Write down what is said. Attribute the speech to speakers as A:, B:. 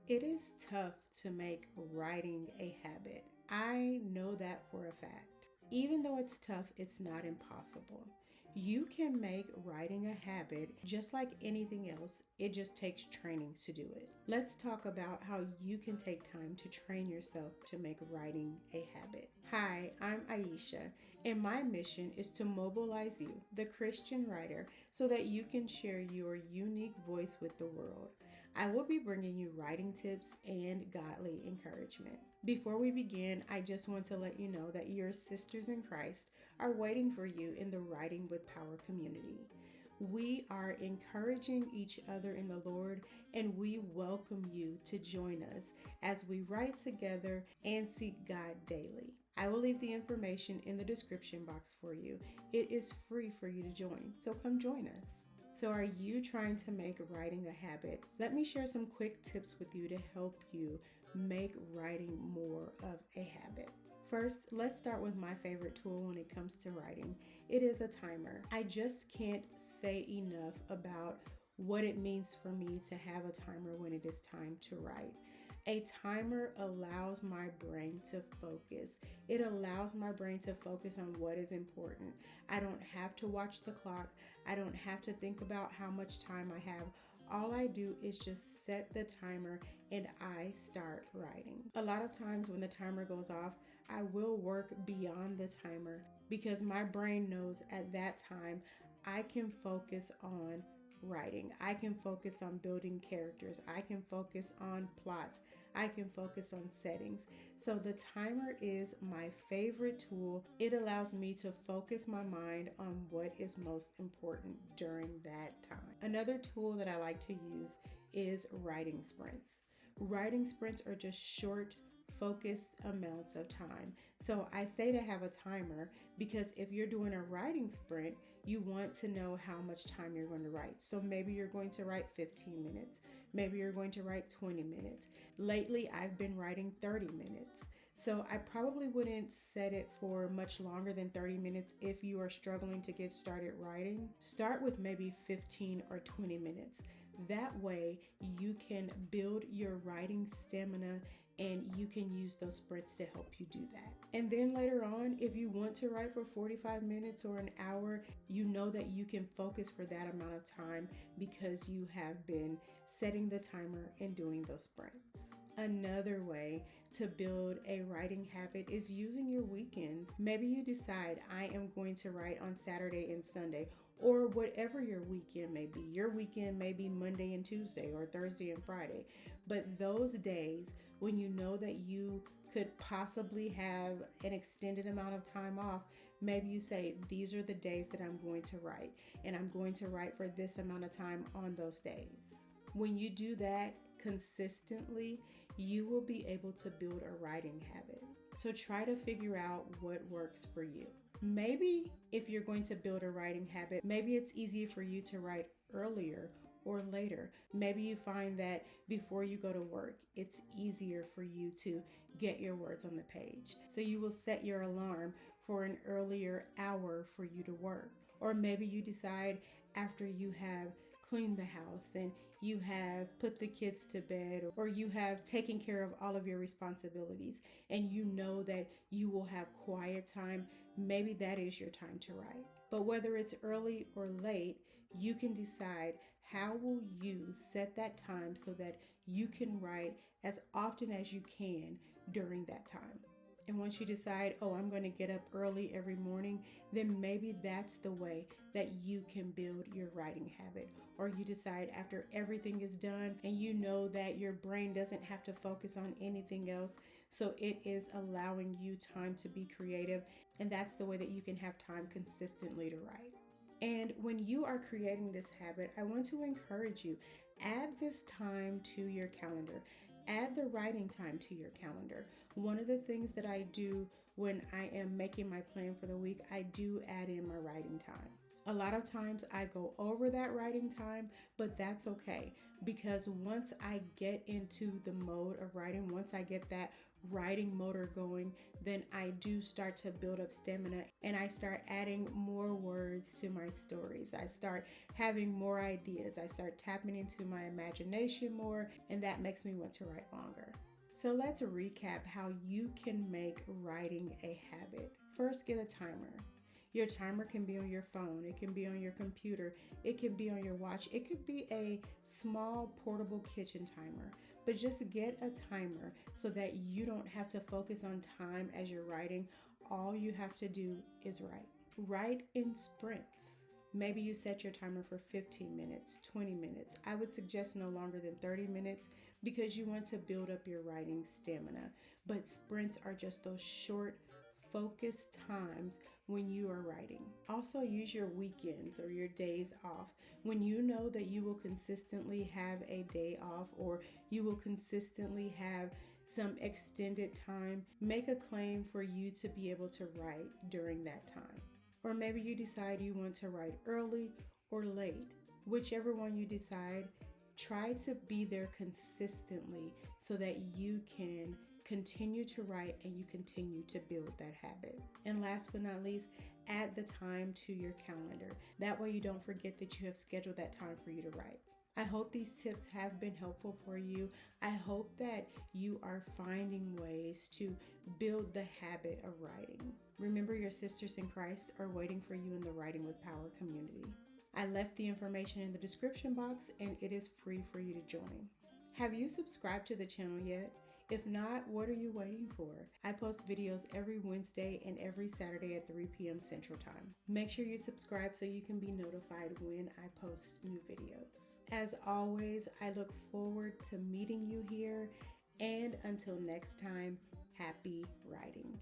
A: It is tough to make writing a habit. I know that for a fact. Even though it's tough, it's not impossible. You can make writing a habit just like anything else, it just takes training to do it. Let's talk about how you can take time to train yourself to make writing a habit. Hi, I'm Aisha, and my mission is to mobilize you, the Christian writer, so that you can share your unique voice with the world. I will be bringing you writing tips and godly encouragement. Before we begin, I just want to let you know that your sisters in Christ are waiting for you in the Writing with Power community. We are encouraging each other in the Lord, and we welcome you to join us as we write together and seek God daily. I will leave the information in the description box for you. It is free for you to join, so come join us. So, are you trying to make writing a habit? Let me share some quick tips with you to help you make writing more of a habit. First, let's start with my favorite tool when it comes to writing. It is a timer. I just can't say enough about what it means for me to have a timer when it is time to write. A timer allows my brain to focus. It allows my brain to focus on what is important. I don't have to watch the clock. I don't have to think about how much time I have. All I do is just set the timer and I start writing. A lot of times when the timer goes off, I will work beyond the timer because my brain knows at that time I can focus on writing. I can focus on building characters. I can focus on plots. I can focus on settings. So the timer is my favorite tool. It allows me to focus my mind on what is most important during that time. Another tool that I like to use is writing sprints. Writing sprints are just short, focused amounts of time. So I say to have a timer because if you're doing a writing sprint, you want to know how much time you're going to write. So maybe you're going to write 15 minutes. Maybe you're going to write 20 minutes. Lately, I've been writing 30 minutes. So I probably wouldn't set it for much longer than 30 minutes if you are struggling to get started writing. Start with maybe 15 or 20 minutes. That way you can build your writing stamina and you can use those sprints to help you do that. And then later on, if you want to write for 45 minutes or an hour, you know that you can focus for that amount of time because you have been setting the timer and doing those sprints. Another way to build a writing habit is using your weekends. Maybe you decide I am going to write on Saturday and Sunday, or whatever your weekend may be. Your weekend may be Monday and Tuesday or Thursday and Friday. But those days when you know that you could possibly have an extended amount of time off, maybe you say, these are the days that I'm going to write, and I'm going to write for this amount of time on those days. When you do that consistently, you will be able to build a writing habit. So try to figure out what works for you. Maybe if you're going to build a writing habit, maybe it's easier for you to write earlier or later. Maybe you find that before you go to work, it's easier for you to get your words on the page. So you will set your alarm for an earlier hour for you to work. Or maybe you decide after you have cleaned the house and you have put the kids to bed, or you have taken care of all of your responsibilities and you know that you will have quiet time, maybe that is your time to write. But whether it's early or late, you can decide how will you set that time so that you can write as often as you can during that time. And once you decide, oh, I'm going to get up early every morning, then maybe that's the way that you can build your writing habit. Or you decide after everything is done and you know that your brain doesn't have to focus on anything else. So it is allowing you time to be creative. And that's the way that you can have time consistently to write. And when you are creating this habit, I want to encourage you, add this time to your calendar. Add the writing time to your calendar. One of the things that I do when I am making my plan for the week, I do add in my writing time. A lot of times I go over that writing time, but that's okay. because once I get into the mode of writing, once I get that writing motor going, then I do start to build up stamina and I start adding more words to my stories. I start having more ideas. I start tapping into my imagination more, and that makes me want to write longer. So let's recap how you can make writing a habit. First, get a timer. Your timer can be on your phone, it can be on your computer, it can be on your watch, it could be a small portable kitchen timer. But just get a timer so that you don't have to focus on time as you're writing. All you have to do is write. Write in sprints. Maybe you set your timer for 15 minutes, 20 minutes. I would suggest no longer than 30 minutes because you want to build up your writing stamina. But sprints are just those short, focused times when you are writing. Also, use your weekends or your days off. When you know that you will consistently have a day off or you will consistently have some extended time, make a claim for you to be able to write during that time. Or maybe you decide you want to write early or late. Whichever one you decide, try to be there consistently so that you can continue to write and you continue to build that habit. And last but not least, add the time to your calendar. That way you don't forget that you have scheduled that time for you to write. I hope these tips have been helpful for you. I hope that you are finding ways to build the habit of writing. Remember, your sisters in Christ are waiting for you in the Writing with Power community. I left the information in the description box and it is free for you to join. Have you subscribed to the channel yet? If not, what are you waiting for? I post videos every Wednesday and every Saturday at 3 p.m. Central Time. Make sure you subscribe so you can be notified when I post new videos. As always, I look forward to meeting you here, and until next time, happy writing.